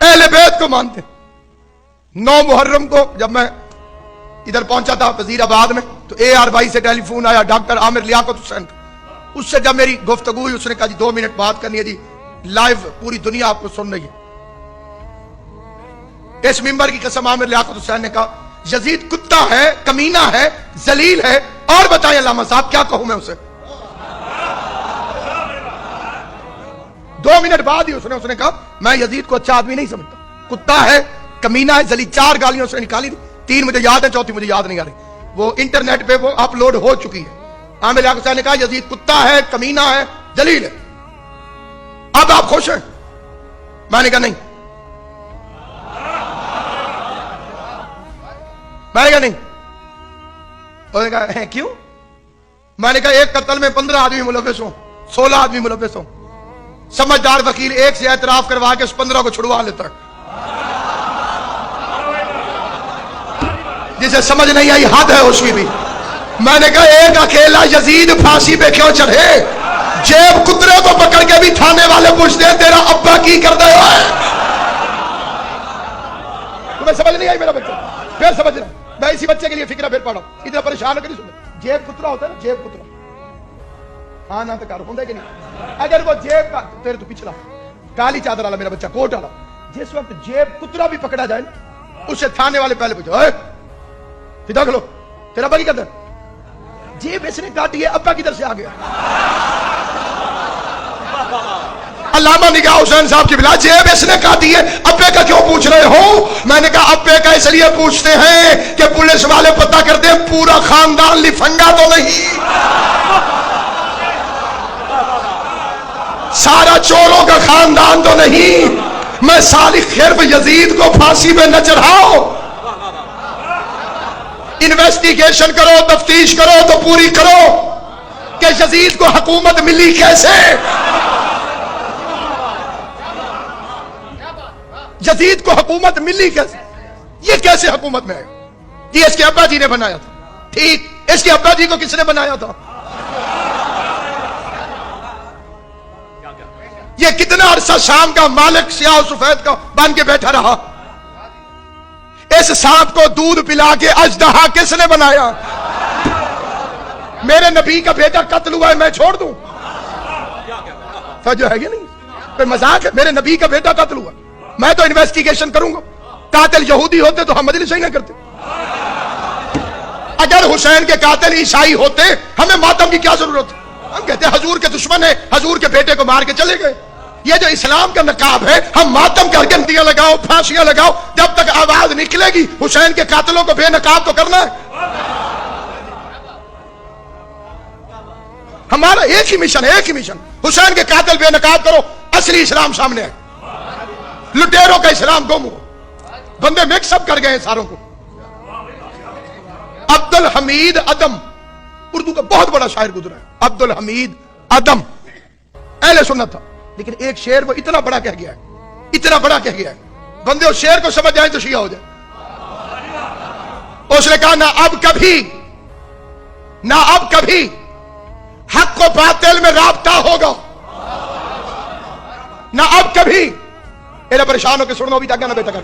اہل بیت کو مانتے. 9 محرم کو جب میں ادھر پہنچا تھا وزیر آباد میں, تو اے آر بھائی سے ٹیلی فون آیا, ڈاکٹر عامر لیاقت حسین کا. اس سے جب میری گفتگو ہوئی, اس نے کہا جی 2 منٹ بات کرنی ہے جی, لائیو پوری دنیا آپ کو سن رہی ہے. اس ممبر کی قسم عامر لیاقت حسین نے کہا یزید کتا ہے, کمینہ ہے, ذلیل ہے, اور بتائیں علامہ صاحب کیا کہوں میں اسے. 2 منٹ بعد ہی اس نے کہا میں یزید کو اچھا آدمی نہیں سمجھتا, کتا ہے, کمینہ ہے, ذلیل. 4 گالیاں اس نے نکالی تھی, 3 مجھے یاد ہے, چوتھی مجھے یاد نہیں آ رہی. وہ انٹرنیٹ پہ وہ اپلوڈ ہو چکی ہے. عامر لیاقت حسین نے کہا یزید کتا ہے, کمینہ ہے, ذلیل ہے. اب آپ خوش ہیں؟ میں نے کہا نہیں. میں نے کہا نہیں. انہوں نے کہا کیوں؟ میں نے کہا ایک قتل میں 15 آدمی ملوث ہوں, 16 آدمی ملوث ہوں. سمجھدار وکیل ایک سے اعتراف کروا کے اس 15 کو چھڑوا لیتا ہے. جسے سمجھ نہیں آئی حد ہے اس کی بھی. میں نے کہا ایک اکیلا یزید پھانسی پہ کیوں چڑھے؟ جیب کترے کو پکڑ کے بھی تھانے والے پوچھتے ہیں تیرا ابا کی کر دے ہے. تمہیں سمجھ نہیں آئی میرا بچہ؟ پھر سمجھ رہا, میں اسی بچے کے لیے فکر پھر پڑھا ہوں. اتنا پریشان ہو کے نہیں سنتے. جیب کترا ہوتا ہے نا, جیب کترا, ہاں نہ تو کار ہوتا ہے کہ نہیں؟ اگر وہ جیب کا تیرے تو پچھلا کالی چادر والا میرا بچہ کوٹ والا, جس وقت جیب کترا بھی پکڑا جائے نا, اسے تھانے والے پہلے پوچھو فدا کھلو تیرا ابا کی کدھر؟ جیب اس نے کاٹی ہے, ابا کدھر سے آ گیا؟ علامہ نگاہ حسین صاحب کی بلا, جیب اس نے کاٹی ہے, ابے کا کیوں پوچھ رہے ہو؟ میں نے کہا ابے کا اس لیے پوچھتے ہیں کہ پولیس والے پتہ کرتے ہیں پورا خاندان لفنگا تو نہیں, سارا چوروں کا خاندان تو نہیں. میں صالح خرف یزید کو پھانسی پہ نہ چڑھاؤ. انویسٹیگیشن کرو, تفتیش کرو تو پوری کرو کہ یزید کو حکومت ملی کیسے. یزید کو حکومت ملی کیسے؟ یہ کیسے حکومت میں ہے؟ یہ اس کے ابا جی نے بنایا تھا. ٹھیک, اس کے ابا جی کو کس نے بنایا تھا؟ یہ کتنا عرصہ شام کا مالک سیاہ و سفید کا بن کے بیٹھا رہا. اس سانپ کو دودھ پلا کے اژدہا کس نے بنایا؟ میرے نبی کا بیٹا قتل ہوا ہے, میں چھوڑ دوں؟ جو ہے یہ نہیں, کوئی مذاق ہے. میرے نبی کا بیٹا قتل ہوا, میں تو انویسٹیگیشن کروں گا. قاتل یہودی ہوتے تو ہم مجلس ہی نہ کرتے. اگر حسین کے قاتل عیسائی ہوتے ہمیں ماتم کی کیا ضرورت؟ ہم کہتے ہیں حضور کے دشمن ہیں, حضور کے بیٹے کو مار کے چلے گئے. یہ جو اسلام کا نقاب ہے, ہم ماتم کر کے گنتیاں لگاؤ, پھانسیاں لگاؤ, جب تک آواز نکلے گی حسین کے قاتلوں کو بے نقاب تو کرنا ہے. ہمارا ایک ہی مشن ہے, ایک ہی مشن, حسین کے قاتل بے نقاب کرو, اصلی اسلام سامنے ہے. لٹیروں کا اسلام گم ہو, بندے مکس اپ کر گئے ہیں ساروں کو. عبد الحمید عدم اردو کا بہت بڑا شاعر گزرا ہے. عبد الحمید عدم اہل سنت تھا, لیکن ایک شعر وہ اتنا بڑا کہہ گیا ہے, اتنا بڑا کہہ گیا ہے, بندے اس شعر کو سمجھ جائیں تو شیعہ ہو جائے. اس نے کہا نہ اب کبھی حق و باطل میں رابطہ ہوگا, نہ اب کبھی, میرا پریشان ہو کے سنو بھی تاکہ نہ بیٹا کر,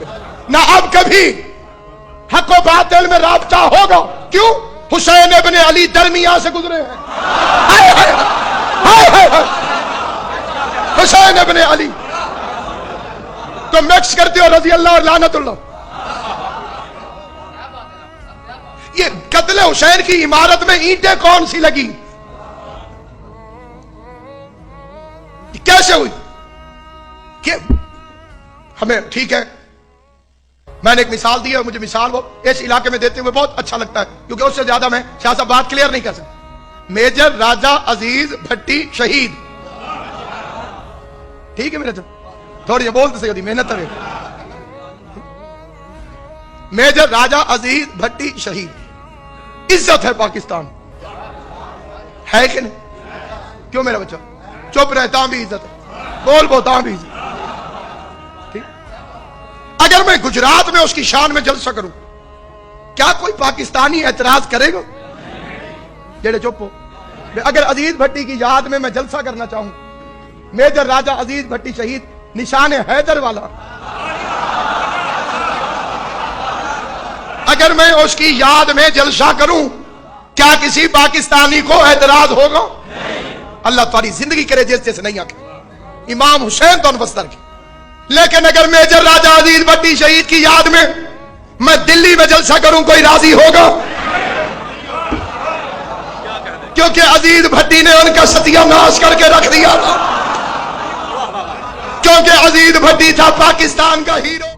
نہ اب کبھی حق و باطل میں رابطہ ہوگا. کیوں؟ حسین ابن علی درمیان سے گزرے ہیں. ہائے ہائے ہائے ہائے ہائے, حسین ابن علی تو مکس کرتے ہو رضی اللہ اور لعنت اللہ. یہ قتل حسین کی عمارت میں اینٹیں کون سی لگی؟ کیسے ہوئی؟ کہ ہمیں ٹھیک ہے, میں نے ایک مثال دی ہے, مجھے مثال وہ اس علاقے میں دیتے ہوئے بہت اچھا لگتا ہے, کیونکہ اس سے زیادہ میں شاہ صاحب بات کلیئر نہیں کر سکتا. میجر راجہ عزیز بھٹی شہید, ٹھیک ہے میرے تو تھوڑی بولتے سے ہوتی محنت کرے. میجر راجہ عزیز بھٹی شہید, عزت ہے پاکستان, ہے کہ نہیں؟ کیوں میرا بچہ چپ رہتا بھی عزت ہے, بول بوتا بھی عزت. ٹھیک, اگر میں گجرات میں اس کی شان میں جلسہ کروں, کیا کوئی پاکستانی اعتراض کرے گا؟ جڑے چپ ہو. اگر عزیز بھٹی کی یاد میں جلسہ کرنا چاہوں, میجر راجہ عزیز بھٹی شہید, نشان حیدر والا. اگر میں اس کی یاد میں جلسہ کروں کیا کسی پاکستانی کو اعتراض ہوگا؟ اللہ تمہاری زندگی کرے جیسے نہیں آکے امام حسین تو بستر کی. لیکن اگر میجر راجہ عزیز بھٹی شہید کی یاد میں میں دلی میں جلسہ کروں کوئی راضی ہوگا؟ کیونکہ عزیز بھٹی نے ان کا ستیہ ناش کر کے رکھ دیا تھا. کیونکہ عزیز بھٹی تھا پاکستان کا ہیرو.